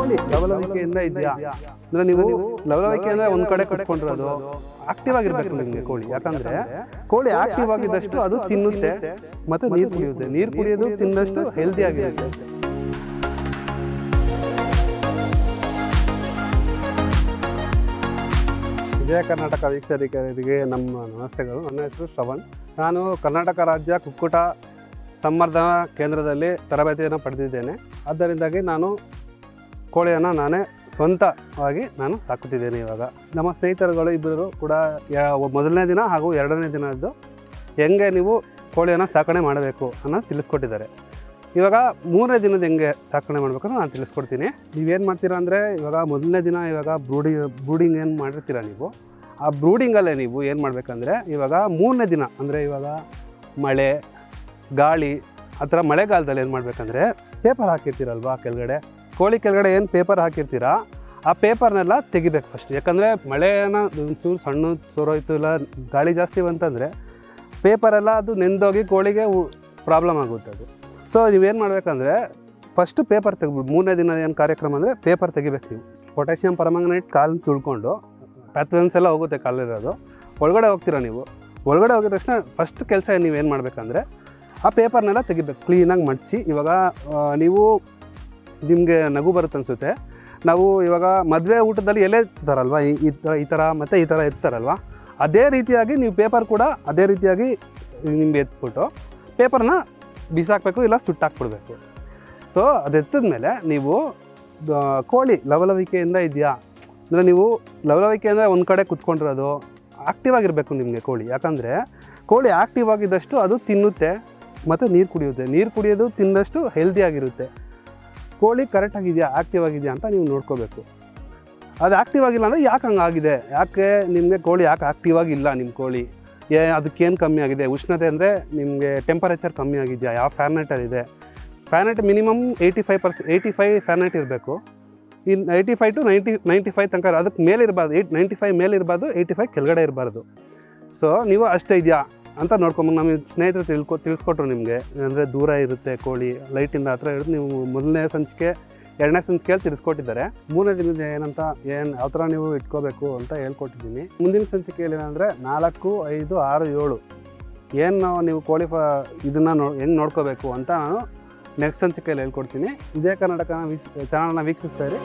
ಕೋಳಿ ಲವಲವಿಕೆಯಿಂದ ಇದೆಯಾ ಅಂದರೆ ನೀವು ಲವಲವಿಕೆಯಿಂದ ಒಂದು ಕಡೆ ಕುತ್ಕೊಂಡಿರೋದು ಆಕ್ಟಿವ್ ಆಗಿರ್ಬೇಕು ನಿಮಗೆ ಕೋಳಿ. ಯಾಕಂದರೆ ಕೋಳಿ ಆಕ್ಟಿವ್ ಆಗಿದ್ದಷ್ಟು ಅದು ತಿನ್ನುತ್ತೆ ಮತ್ತು ನೀರು ಕುಡಿಯುತ್ತೆ. ನೀರು ಕುಡಿಯೋದು ತಿಂದಷ್ಟು ಹೆಲ್ದಿ ಆಗಿರುತ್ತೆ. ವಿಜಯ ಕರ್ನಾಟಕ ವೀಕ್ಷಕರಿಗೆ ನಮ್ಮ ನಮಸ್ತೆಗಳು. ನನ್ನ ಹೆಸರು ಶ್ರವಣ್. ನಾನು ಕರ್ನಾಟಕ ರಾಜ್ಯ ಕುಕ್ಕುಟ ಸಂವರ್ಧನಾ ಕೇಂದ್ರದಲ್ಲಿ ತರಬೇತಿಯನ್ನು ಪಡೆದಿದ್ದೇನೆ. ಆದ್ದರಿಂದಾಗಿ ನಾನು ಕೋಳಿಯನ್ನು ನಾನೇ ಸ್ವಂತವಾಗಿ ನಾನು ಸಾಕುತ್ತಿದ್ದೇನೆ. ಇವಾಗ ನಮ್ಮ ಸ್ನೇಹಿತರುಗಳು ಇಬ್ಬರು ಕೂಡ ಮೊದಲನೇ ದಿನ ಹಾಗೂ ಎರಡನೇ ದಿನದ್ದು ಹೆಂಗೆ ನೀವು ಕೋಳಿಯನ್ನು ಸಾಕಣೆ ಮಾಡಬೇಕು ಅನ್ನೋದು ತಿಳಿಸ್ಕೊಟ್ಟಿದ್ದಾರೆ. ಇವಾಗ ಮೂರನೇ ದಿನದ ಹೆಂಗೆ ಸಾಕಣೆ ಮಾಡಬೇಕಂತ ನಾನು ತಿಳಿಸ್ಕೊಡ್ತೀನಿ. ನೀವೇನು ಮಾಡ್ತೀರಾ ಅಂದರೆ ಇವಾಗ ಮೊದಲನೇ ದಿನ ಇವಾಗ ಬ್ರೂಡಿಂಗ್ ಏನು ಮಾಡಿರ್ತೀರ ನೀವು, ಆ ಬ್ರೂಡಿಂಗಲ್ಲೇ ನೀವು ಏನು ಮಾಡಬೇಕಂದ್ರೆ ಇವಾಗ ಮೂರನೇ ದಿನ ಅಂದರೆ ಇವಾಗ ಮಳೆ ಗಾಳಿ ಆ ಥರ ಮಳೆಗಾಲದಲ್ಲಿ ಏನು ಮಾಡಬೇಕಂದ್ರೆ ಪೇಪರ್ ಹಾಕಿರ್ತೀರಲ್ವ ಕೆಳಗಡೆ, ಕೋಳಿ ಕೆಳಗಡೆ ಏನು ಪೇಪರ್ ಹಾಕಿರ್ತೀರ ಆ ಪೇಪರ್ನೆಲ್ಲ ತೆಗಿಬೇಕು ಫಸ್ಟ್. ಯಾಕಂದರೆ ಮಳೆನ ಒಂಚೂರು ಸಣ್ಣ ಸೋರೋಯ್ತು ಇಲ್ಲ ಗಾಳಿ ಜಾಸ್ತಿ ಬಂತಂದರೆ ಪೇಪರೆಲ್ಲ ಅದು ನೆಂದೋಗಿ ಕೋಳಿಗೆ ಪ್ರಾಬ್ಲಮ್ ಆಗುತ್ತೆ ಅದು. ಸೊ ನೀವೇನು ಮಾಡಬೇಕಂದ್ರೆ ಫಸ್ಟು ಪೇಪರ್ ತೆಗಿಬಿಟ್ಟು ಮೂರನೇ ದಿನ ಏನು ಕಾರ್ಯಕ್ರಮ ಅಂದರೆ ಪೇಪರ್ ತೆಗಿಬೇಕು. ನೀವು ಪೊಟ್ಯಾಷಿಯಮ್ ಪರ್ಮಾಂಗನೇಟ್ ಕಾಲು ತುಳ್ಕೊಂಡು ಪ್ಯಾಥೋಜನ್ಸ್ ಎಲ್ಲ ಹೋಗುತ್ತೆ ಕಾಲಿರೋದು, ಒಳಗಡೆ ಹೋಗ್ತೀರಾ ನೀವು. ಒಳಗಡೆ ಹೋಗಿದ ತಕ್ಷಣ ಫಸ್ಟ್ ಕೆಲಸ ನೀವೇನು ಮಾಡಬೇಕಂದ್ರೆ ಆ ಪೇಪರ್ನೆಲ್ಲ ತೆಗಿಬೇಕು, ಕ್ಲೀನಾಗಿ ಮಡಚಿ. ಇವಾಗ ನೀವು ನಿಮಗೆ ನಗು ಬರುತ್ತೆ ಅನಿಸುತ್ತೆ, ನಾವು ಇವಾಗ ಮದುವೆ ಊಟದಲ್ಲಿ ಎಲೆ ಎತ್ತಾರಲ್ವ ಈ ಥರ ಮತ್ತು ಈ ಥರ ಎತ್ತಾರಲ್ವ, ಅದೇ ರೀತಿಯಾಗಿ ನೀವು ಪೇಪರ್ ಕೂಡ ಅದೇ ರೀತಿಯಾಗಿ ನಿಮ್ಗೆ ಎತ್ಬಿಟ್ಟು ಪೇಪರ್ನ ಬಿಸಾಕಬೇಕು ಇಲ್ಲ ಸುಟ್ಟಾಕ್ಬಿಡ್ಬೇಕು. ಸೊ ಅದು ಎತ್ತಿದ ಮೇಲೆ ನೀವು ಕೋಳಿ ಲವಲವಿಕೆಯಿಂದ ಇದೆಯಾ ಅಂದರೆ ನೀವು ಲವಲವಿಕೆಯಿಂದ ಒಂದು ಕಡೆ ಕುತ್ಕೊಂಡಿರೋದು ಆಕ್ಟಿವ್ ಆಗಿರಬೇಕು ನಿಮಗೆ ಕೋಳಿ. ಯಾಕಂದರೆ ಕೋಳಿ ಆಕ್ಟಿವ್ ಆಗಿದ್ದಷ್ಟು ಅದು ತಿನ್ನುತ್ತೆ ಮತ್ತು ನೀರು ಕುಡಿಯುತ್ತೆ. ನೀರು ಕುಡಿಯೋದು ತಿಂದಷ್ಟು ಹೆಲ್ದಿ ಆಗಿರುತ್ತೆ. ಕೋಳಿ ಕರೆಕ್ಟಾಗಿದೆಯಾ ಆ್ಯಕ್ಟಿವ್ ಆಗಿದೆಯಾ ಅಂತ ನೀವು ನೋಡ್ಕೋಬೇಕು. ಅದು ಆ್ಯಕ್ಟಿವ್ ಆಗಿಲ್ಲ ಅಂದರೆ ಯಾಕೆ ಹಂಗಾಗಿದೆ, ಯಾಕೆ ನಿಮಗೆ ಕೋಳಿ ಯಾಕೆ ಆ್ಯಕ್ಟಿವ್ ಆಗಿಲ್ಲ, ನಿಮ್ಮ ಕೋಳಿ ಅದಕ್ಕೇನು ಕಮ್ಮಿ ಆಗಿದೆ, ಉಷ್ಣತೆ ಅಂದರೆ ನಿಮಗೆ ಟೆಂಪರೇಚರ್ ಕಮ್ಮಿ ಆಗಿದೆಯಾ, ಯಾವ ಫ್ಯಾರ್ನೈಟಲ್ಲಿದೆ. ಫ್ಯಾರ್ನೈಟ್ ಮಿನಿಮಮ್ 85 ಫ್ಯಾರ್ನೈಟ್ ಇರಬೇಕು. ಇನ್ನು 85 to 95 ತನಕ, ಅದಕ್ಕೆ ಮೇಲೆ ಇರಬಾರ್ದು. 95 ಮೇಲೆ ಇರಬಾರ್ದು, 85 ಕೆಳಗಡೆ ಇರಬಾರ್ದು. ಸೊ ನೀವು ಅಷ್ಟೇ ಇದೆಯಾ ಅಂತ ನೋಡ್ಕೊಂಬಂದು ನಮಗೆ ಸ್ನೇಹಿತರು ತಿಳಿಸ್ಕೊಟ್ರು ನಿಮಗೆ. ಅಂದರೆ ದೂರ ಇರುತ್ತೆ ಕೋಳಿ ಲೈಟಿಂದ ಹತ್ರ ಹಿಡಿದು ನೀವು ಮೊದಲನೇ ಸಂಚಿಕೆ ಎರಡನೇ ಸಂಚಿಕೆಯಲ್ಲಿ ತಿಳಿಸ್ಕೊಟ್ಟಿದ್ದಾರೆ. ಮೂರನೇ ದಿನದ ಏನಂತ ಯಾವ ಥರ ನೀವು ಇಟ್ಕೋಬೇಕು ಅಂತ ಹೇಳ್ಕೊಟ್ಟಿದ್ದೀನಿ. ಮುಂದಿನ ಸಂಚಿಕೆಯಲ್ಲಿ ಏನಂದರೆ 4, 5, 6, 7 ಏನು ನೀವು ಕೋಳಿ ಇದನ್ನು ಹೆಂಗೆ ನೋಡ್ಕೋಬೇಕು ಅಂತ ನಾನು ನೆಕ್ಸ್ಟ್ ಸಂಚಿಕೆಯಲ್ಲಿ ಹೇಳ್ಕೊಡ್ತೀನಿ. ವಿಜಯ ಕರ್ನಾಟಕ ಚಾನಲ್ನ ವೀಕ್ಷಿಸ್ತಾ ಇರಿ.